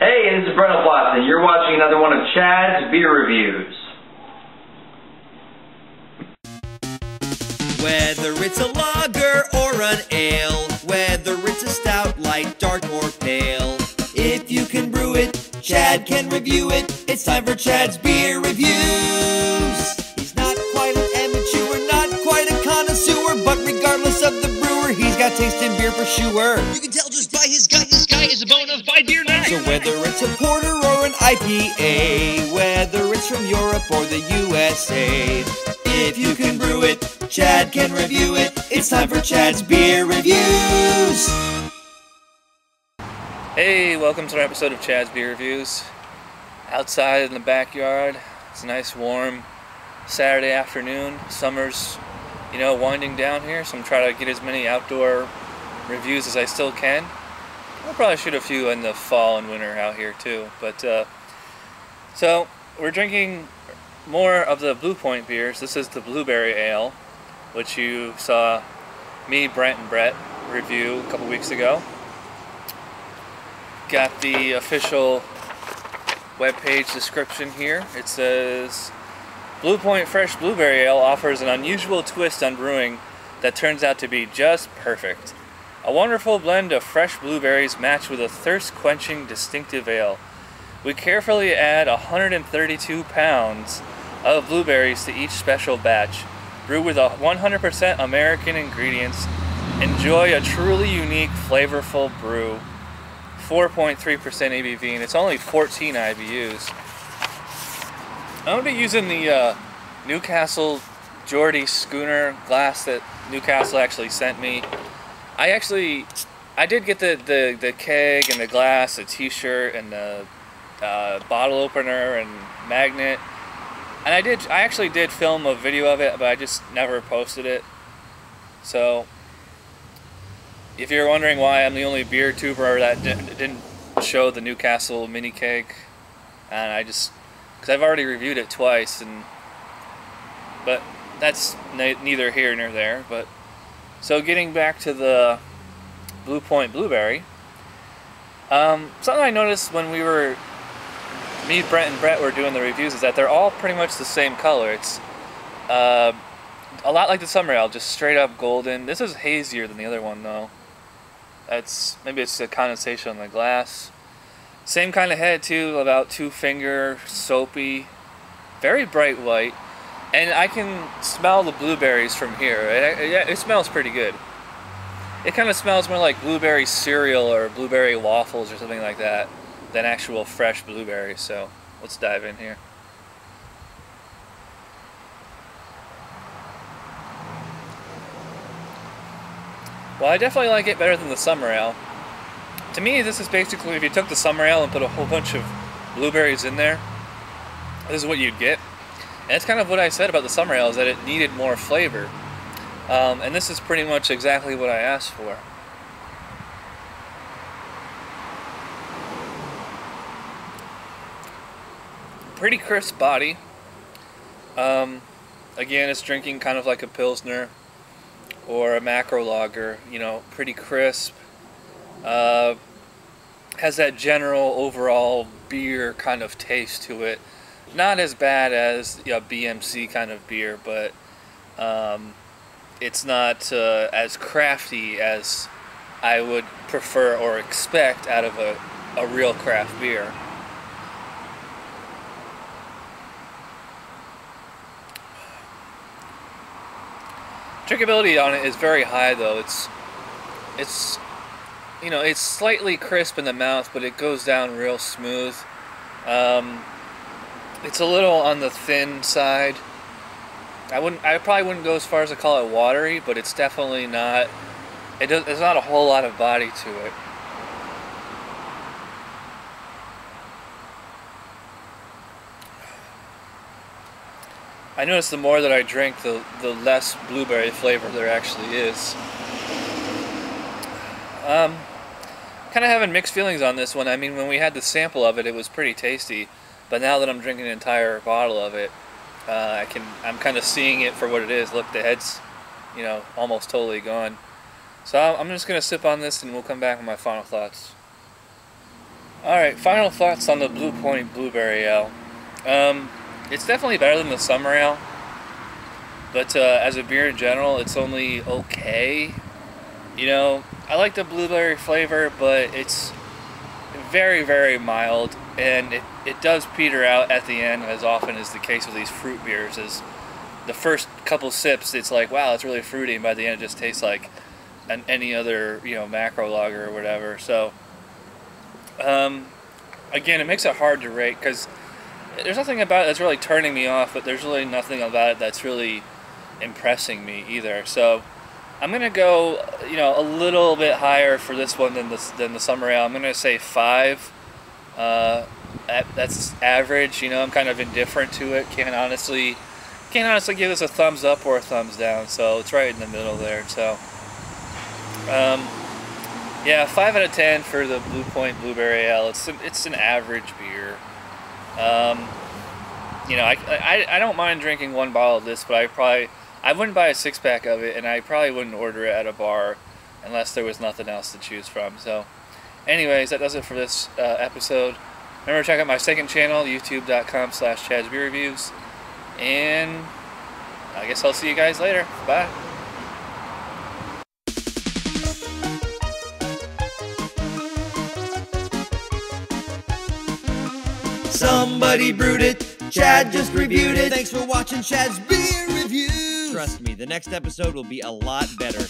Hey, this is 𝓕𝓚𝓚𝓲, and you're watching another one of Chad's beer reviews. Whether it's a lager or an ale, whether it's a stout, light, dark, or pale, if you can brew it, Chad can review it. It's time for Chad's beer reviews. He's not quite an amateur, not quite a connoisseur, but regardless of the brewer, he's got taste in beer for sure. You can tell just by his gut, this guy is a bona fide beer nut. So whether it's a porter or an IPA, whether it's from Europe or the USA, if you can brew it, Chad can review it. It's time for Chad's beer reviews. Hey, welcome to another episode of Chad's Beer Reviews. Outside in the backyard, it's a nice warm Saturday afternoon. Summer's, winding down here, so I'm trying to get as many outdoor reviews as I still can. I'll probably shoot a few in the fall and winter out here too. But so we're drinking more of the Blue Point beers. This is the Blueberry Ale, which you saw me, Brent, and Brett review a couple weeks ago. Got the official webpage description here. It says, Blue Point Fresh Blueberry Ale offers an unusual twist on brewing that turns out to be just perfect. A wonderful blend of fresh blueberries matched with a thirst-quenching distinctive ale. We carefully add 132 pounds of blueberries to each special batch. Brewed with 100% American ingredients. Enjoy a truly unique, flavorful brew. 4.3% ABV, and it's only 14 IBUs. I'm going to be using the 𝓕𝓚𝓲𝓷𝓷 schooner glass that Newcastle actually sent me. I did get the keg and the glass, a t-shirt, and the bottle opener and magnet. And I actually did film a video of it, but I just never posted it. So if you're wondering why I'm the only beer tuber that didn't show the Newcastle mini keg, and because I've already reviewed it twice, but that's neither here nor there. But so getting back to the Blue Point Blueberry, something I noticed when me, Brent, and Brett were doing the reviews is that they're all pretty much the same color. It's a lot like the Summer Ale, just straight up golden. This is hazier than the other one though. Maybe it's a condensation on the glass. Same kind of head too, about 2-finger, soapy, very bright white, and I can smell the blueberries from here. It smells pretty good. It kind of smells more like blueberry cereal or blueberry waffles or something like that than actual fresh blueberries. So let's dive in here. Well, I definitely like it better than the Summer Ale. To me, this is basically if you took the Summer Ale and put a whole bunch of blueberries in there, this is what you'd get. And it's kind of what I said about the Summer Ale, is that it needed more flavor. And this is pretty much exactly what I asked for. Pretty crisp body. Again, it's drinking kind of like a Pilsner or a macro lager, pretty crisp. Has that general overall beer kind of taste to it. Not as bad as a BMC kind of beer, but it's not as crafty as I would prefer or expect out of a real craft beer. Drinkability on it is very high though. It's slightly crisp in the mouth, but it goes down real smooth. It's a little on the thin side. I probably wouldn't go as far as to call it watery, but it's definitely not. There's not a whole lot of body to it. I notice the more that I drink, the less blueberry flavor there actually is. Kind of having mixed feelings on this one. I mean, when we had the sample of it, it was pretty tasty. But now that I'm drinking an entire bottle of it, I'm kind of seeing it for what it is. Look, the head's, almost totally gone. So I'm just going to sip on this and we'll come back with my final thoughts. Alright, final thoughts on the Blue Point Blueberry Ale. It's definitely better than the summer ale, but as a beer in general, it's only okay. You know, I like the blueberry flavor, but it's very, very mild, and it does peter out at the end, as often is the case with these fruit beers. Is the first couple sips, it's like, wow, it's really fruity, and by the end it just tastes like any other, you know, macro lager or whatever. So again, it makes it hard to rate, because there's nothing about it that's really turning me off, but there's really nothing about it that's really impressing me either. So I'm gonna go, you know, a little bit higher for this one than the summer ale. I'm gonna say 5. That's average. You know, I'm kind of indifferent to it. Can't honestly give this a thumbs up or a thumbs down. So it's right in the middle there. So yeah, 5 out of 10 for the Blue Point Blueberry Ale. It's an average beer. You know, I don't mind drinking one bottle of this, but I wouldn't buy a 6-pack of it, and I probably wouldn't order it at a bar unless there was nothing else to choose from. So anyways, that does it for this episode. Remember to check out my second channel, youtube.com/ChadsBeerReviews, and I guess I'll see you guys later. Bye. Somebody brewed it, Chad just reviewed it. Thanks for watching Chad's Beer Reviews. Trust me, the next episode will be a lot better.